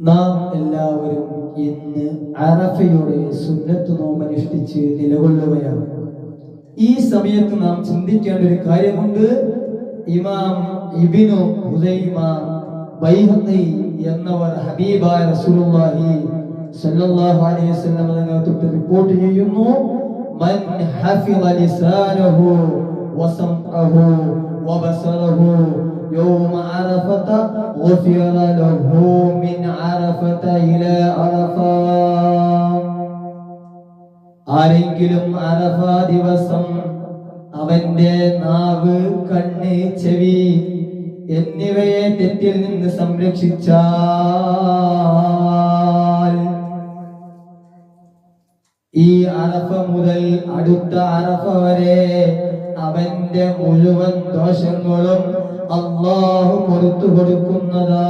നാം എല്ലാവരും ഇന്ന് അറഫയുടെ സുന്നത്ത് നോമ്പ് അനുഷ്ഠിച്ച് നിലകൊള്ളുകയാണ്. ഈ സമയത്ത് നാം ചിന്തിക്കേണ്ട ഒരു കാര്യമുണ്ട്. ഇമാം ഇബ്നു ഹുസൈമ ബൈഹഖി എന്നവർ ഹബീബായ റസൂലുള്ളാഹി സ്വല്ലല്ലാഹു അലൈഹി വസല്ലം തങ്ങൾക്ക് റിപ്പോർട്ട് ചെയ്യുന്നു, മൻ ഹഫിള ലിസാനഹു വസംഅഹു വബസറഹു യൗമ അറഫത ഗുഫിറ ലഹു മിൻ അറഫത ഇലാ അറഫ. ആരെങ്കിലും അറഫ ദിവസം അവന്റെ നാവ്, കണ്ണ്, ചെവി എന്നിവയെ തെറ്റിൽ നിന്ന് സംരക്ഷിച്ചാൽ ഈ അറഫ മുതൽ അടുത്ത അറഫ വരെ അവന്റെ മുഴുവൻ ദോഷങ്ങളും അല്ലാഹു പുറത്തു കൊടുക്കുന്നതാ.